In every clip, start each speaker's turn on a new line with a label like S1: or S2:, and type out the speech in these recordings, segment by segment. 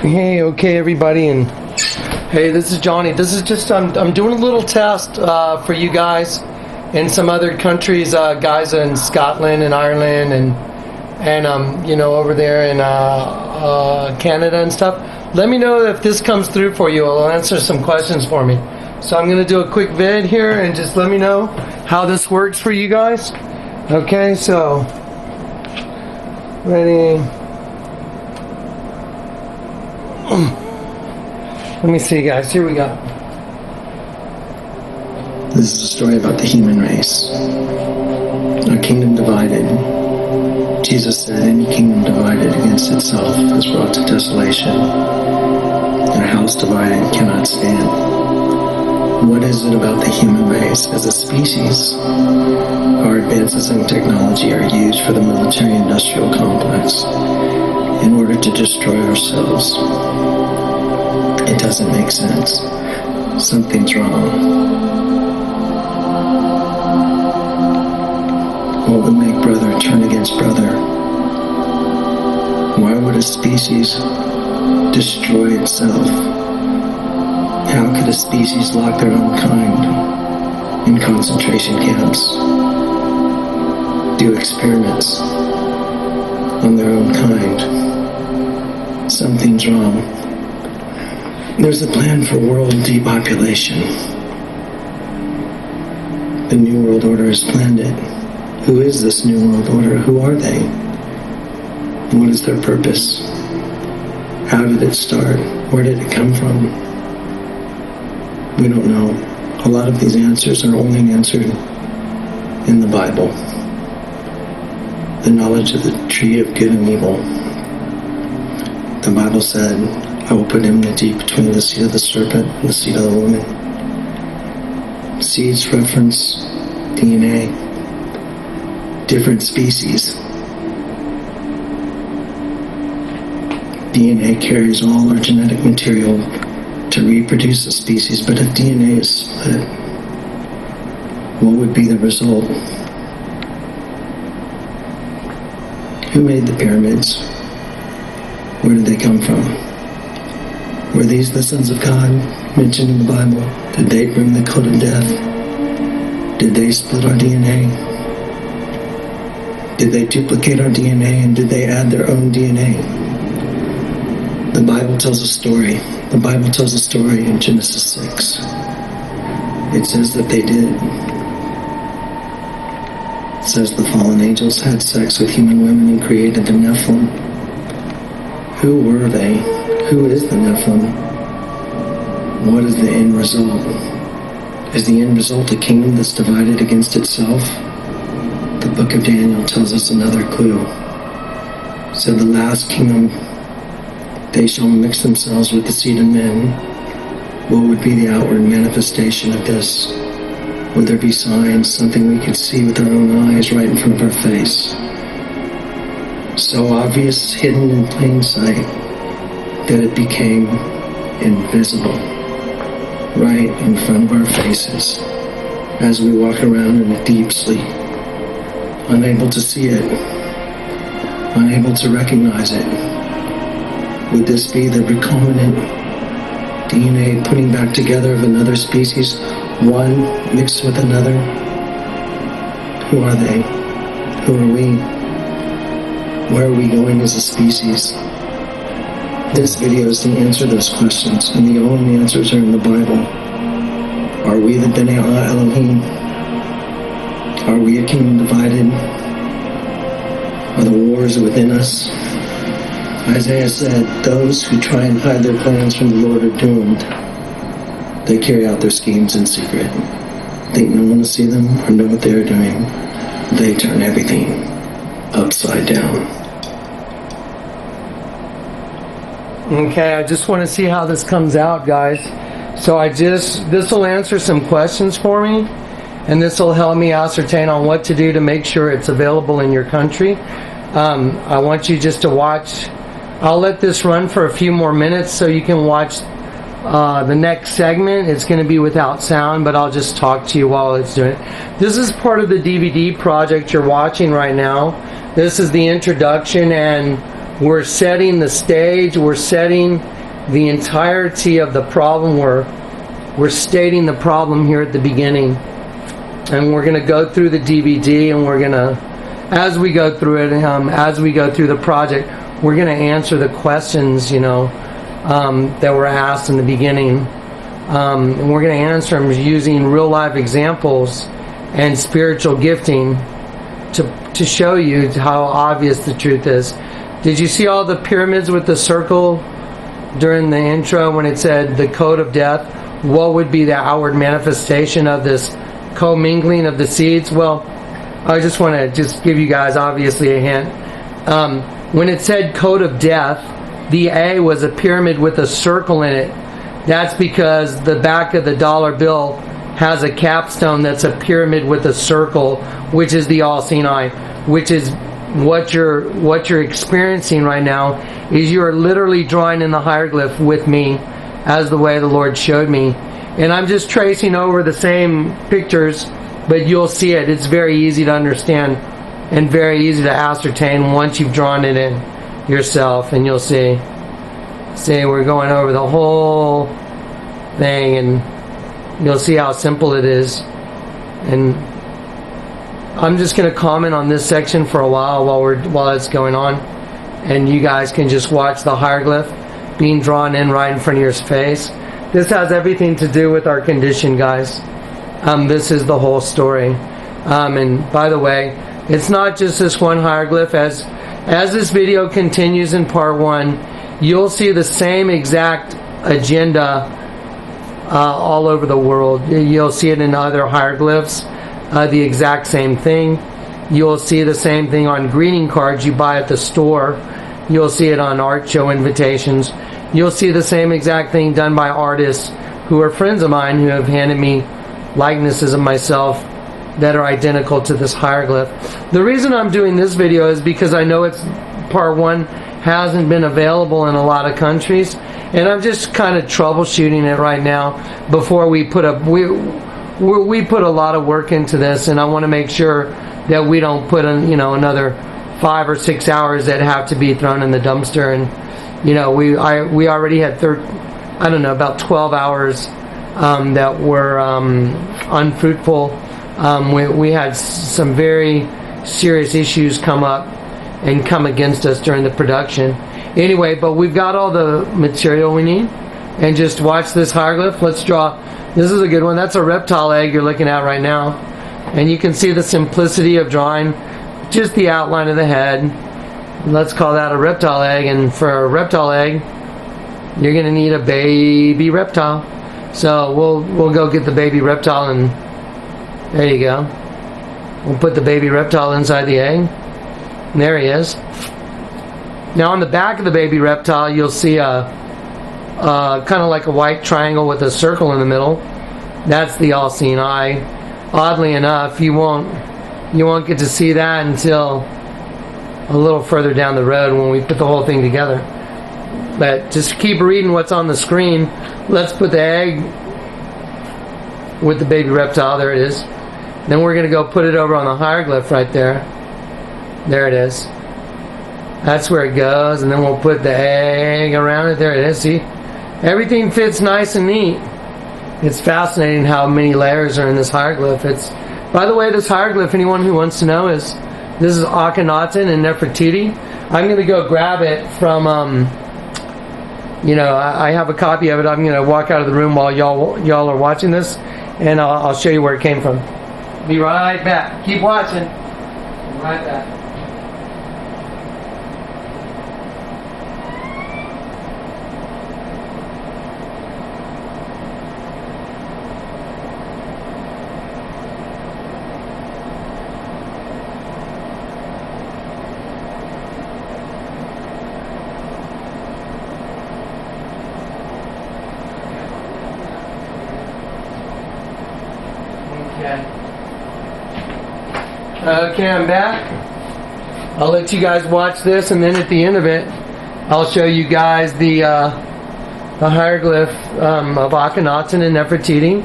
S1: Hey, okay, everybody, and hey, this is Johnny. This is just I'm doing a little test for you guys in some other countries, guys in Scotland and Ireland and over there in Canada and stuff. Let me know if this comes through for you. It'll answer some questions for me. So I'm gonna do a quick vid here and just let me know how this works for you guys. Okay, so ready. Let me see, guys. Here we go.
S2: This is a story about the human race. Our kingdom divided. Jesus said, any kingdom divided against itself is brought to desolation, and a house divided cannot stand. What is it about the human race as a species? Our advances in technology are used for the military-industrial complex in order to destroy ourselves. It doesn't make sense. Something's wrong. What would make brother turn against brother? Why would a species destroy itself? How could a species lock their own kind in concentration camps? Do experiments on their own kind? Something's wrong. There's a plan for world depopulation. The New World Order has planned it. Who is this New World Order? Who are they? What is their purpose? How did it start? Where did it come from? We don't know. A lot of these answers are only answered in the Bible. The knowledge of the tree of good and evil. The Bible said, I will put enmity between the seed of the serpent and the seed of the woman. Seeds reference DNA, different species. DNA carries all our genetic material to reproduce a species, but if DNA is split, what would be the result? Who made the pyramids? Where did they come from? Were these the sons of God mentioned in the Bible? Did they bring the code of death? Did they split our DNA? Did they duplicate our DNA, and did they add their own DNA? The Bible tells a story. The Bible tells a story in Genesis 6. It says that they did. It says the fallen angels had sex with human women and created the Nephilim. Who were they? Who is the Nephilim? What is the end result? Is the end result a kingdom that's divided against itself? The book of Daniel tells us another clue. It said the last kingdom, they shall mix themselves with the seed of men. What would be the outward manifestation of this? Would there be signs, something we could see with our own eyes right in front of our face? So obvious, hidden in plain sight, that it became invisible, right in front of our faces, as we walk around in a deep sleep, unable to see it, unable to recognize it. Would this be the recombinant DNA putting back together of another species, one mixed with another? Who are they? Who are we? Where are we going as a species? This video is to answer those questions, and the only answers are in the Bible. Are we the Bnei Elohim? Are we a kingdom divided? Are the wars within us? Isaiah said, those who try and hide their plans from the Lord are doomed. They carry out their schemes in secret. Think no one will see them or know what they are doing. They turn everything upside down.
S1: Okay, I just want to see how this comes out, guys. So this will answer some questions for me, and this will help me ascertain on what to do to make sure it's available in your country. I want you just to watch. I'll let this run for a few more minutes so you can watch the next segment. It's going to be without sound, but I'll just talk to you while it's doing it. This is part of the DVD project you're watching right now. This is the introduction and We're setting the stage. We're setting the entirety of the problem. We're stating the problem here at the beginning. And we're going to go through the DVD, and we're going to, as we go through it, as we go through the project, we're going to answer the questions, that were asked in the beginning. And we're going to answer them using real life examples and spiritual gifting to show you how obvious the truth is. Did you see all the pyramids with the circle during the intro when it said the code of death? What would be the outward manifestation of this commingling of the seeds? Well, I just want to just give you guys obviously a hint. When it said code of death, the A was a pyramid with a circle in it. That's because the back of the dollar bill has a capstone that's a pyramid with a circle, which is the all-seeing eye, which is what you're experiencing right now. Is you are literally drawing in the hieroglyph with me as the way the Lord showed me. And I'm just tracing over the same pictures, but you'll see it. It's very easy to understand and very easy to ascertain once you've drawn it in yourself. And you'll see we're going over the whole thing, and you'll see how simple it is. And I'm just going to comment on this section for a while while it's going on, and you guys can just watch the hieroglyph being drawn in right in front of your face. This has everything to do with our condition, guys. This is the whole story. And by the way, it's not just this one hieroglyph. As this video continues in part 1, you'll see the same exact agenda all over the world. You'll see it in other hieroglyphs, the exact same thing. You'll see the same thing on greeting cards you buy at the store. You'll see it on art show invitations. You'll see the same exact thing done by artists who are friends of mine who have handed me likenesses of myself that are identical to this hieroglyph. The reason I'm doing this video is because I know it's part 1 hasn't been available in a lot of countries, and I'm just kind of troubleshooting it right now before we put we put a lot of work into this, and I want to make sure that we don't put in, another 5 or 6 hours that have to be thrown in the dumpster. And we already had about 12 hours that were unfruitful. We had some very serious issues come up and come against us during the production. Anyway, but we've got all the material we need. And just watch this hieroglyph. Let's draw. This is a good one. That's a reptile egg you're looking at right now. And you can see the simplicity of drawing just the outline of the head. Let's call that a reptile egg. And for a reptile egg, you're going to need a baby reptile. So we'll go get the baby reptile, and there you go. We'll put the baby reptile inside the egg. And there he is. Now on the back of the baby reptile, you'll see a kind of like a white triangle with a circle in the middle. That's the all-seeing eye. Oddly enough, you won't get to see that until a little further down the road when we put the whole thing together. But just keep reading what's on the screen. Let's put the egg with the baby reptile. There it is. Then we're going to go put it over on the hieroglyph right there. There it is. That's where it goes. And then we'll put the egg around it. There it is. See? Everything fits nice and neat. It's fascinating how many layers are in this hieroglyph. By the way, this hieroglyph, anyone who wants to know, this is Akhenaten and Nefertiti. I'm going to go grab it from, I have a copy of it. I'm going to walk out of the room while y'all are watching this, and I'll show you where it came from. Be right back. Keep watching. Be right back. Okay, I'm back. I'll let you guys watch this, and then at the end of it, I'll show you guys the hieroglyph of Akhenaten and Nefertiti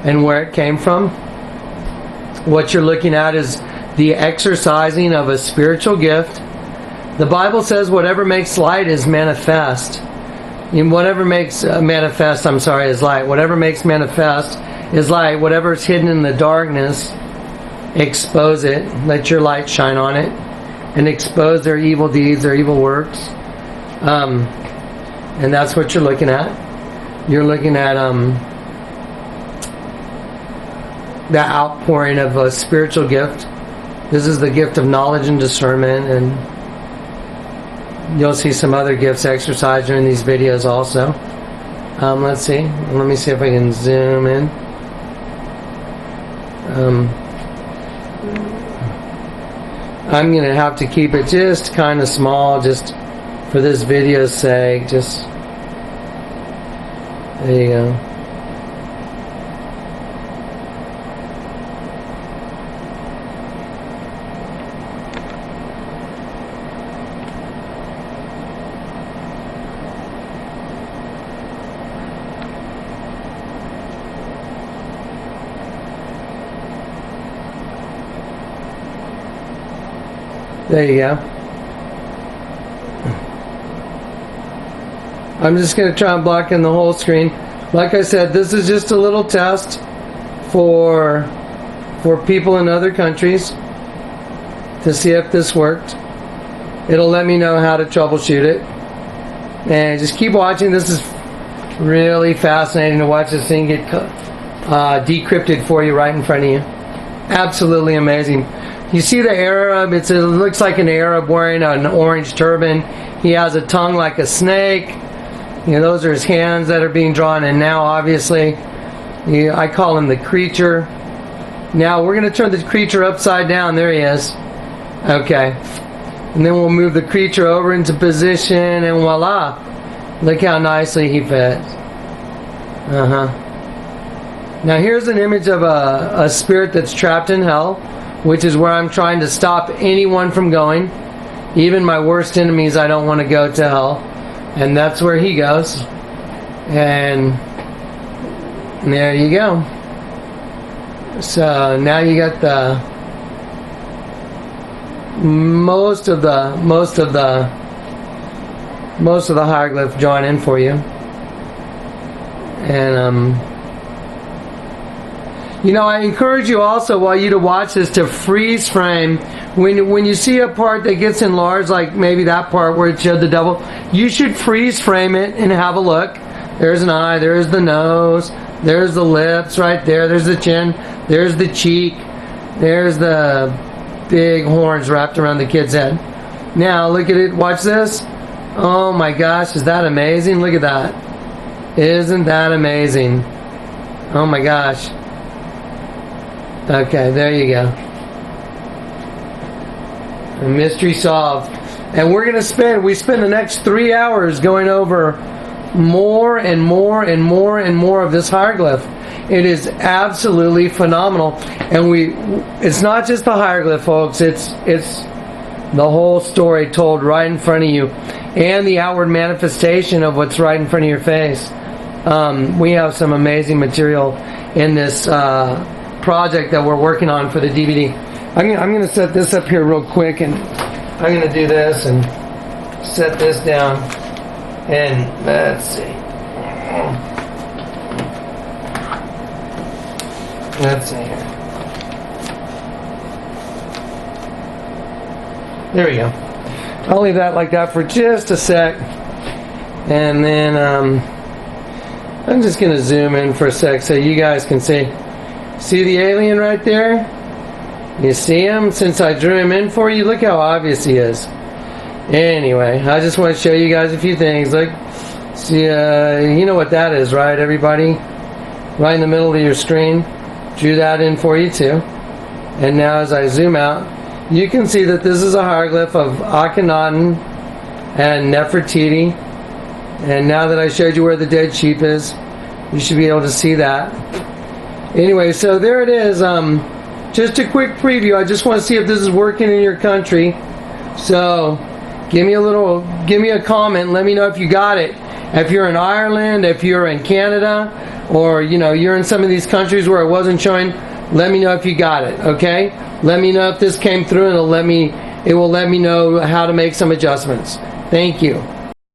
S1: and where it came from. What you're looking at is the exercising of a spiritual gift The Bible says whatever makes light is manifest. And whatever makes manifest, is light. Whatever makes manifest is light. Whatever is hidden in the darkness, expose it. Let your light shine on it. And expose their evil deeds, their evil works. And that's what you're looking at. You're looking at the outpouring of a spiritual gift. This is the gift of knowledge and discernment, and you'll see some other gifts exercised during these videos also. Let's see. Let me see if I can zoom in. I'm going to have to keep it just kind of small, just for this video's sake. Just there you go. There you go. I'm just going to try and block in the whole screen. Like I said, this is just a little test for people in other countries to see if this worked. It'll let me know how to troubleshoot it. And just keep watching. This is really fascinating to watch this thing get decrypted for you right in front of you. Absolutely amazing. You see the Arab, it looks like an Arab wearing an orange turban. He has a tongue like a snake. Those are his hands that are being drawn. And now, obviously, I call him the creature. Now, we're going to turn the creature upside down. There he is. Okay. And then we'll move the creature over into position, and voila. Look how nicely he fits. Now, here's an image of a spirit that's trapped in hell, which is where I'm trying to stop anyone from going. Even my worst enemies, I don't want to go to hell. And that's where he goes. And there you go. So now you got the most of the hieroglyph drawn in for you. And I encourage you also, while you to watch this, to freeze frame. When you see a part that gets enlarged, like maybe that part where it showed the devil, you should freeze frame it and have a look. There's an eye, there's the nose, there's the lips right there, there's the chin, there's the cheek, there's the big horns wrapped around the kid's head. Now look at it, watch this. Oh my gosh, is that amazing? Look at that. Isn't that amazing? Oh my gosh. Okay, there you go. A mystery solved. And we spend the next 3 hours going over more and more and more and more of this hieroglyph. It is absolutely phenomenal. And it's not just the hieroglyph, folks. It's the whole story told right in front of you, and the outward manifestation of what's right in front of your face. We have some amazing material in this project that we're working on for the DVD. I'm going to set this up here real quick, and I'm going to do this and set this down. And let's see. Let's see here. There we go. I'll leave that like that for just a sec. And then I'm just going to zoom in for a sec so you guys can see. See the alien right there? You see him? Since I drew him in for you, look how obvious he is. Anyway, I just want to show you guys a few things. Look, see, you know what that is, right, everybody? Right in the middle of your screen. Drew that in for you too. And now as I zoom out, you can see that this is a hieroglyph of Akhenaten and Nefertiti. And now that I showed you where the dead sheep is, you should be able to see that. Anyway, so there it is. Just a quick preview. I just want to see if this is working in your country. So give me a comment. Let me know if you got it. If you're in Ireland, if you're in Canada, or you're in some of these countries where it wasn't showing, let me know if you got it. Okay? Let me know if this came through, and it'll let me it will let me know how to make some adjustments. Thank you.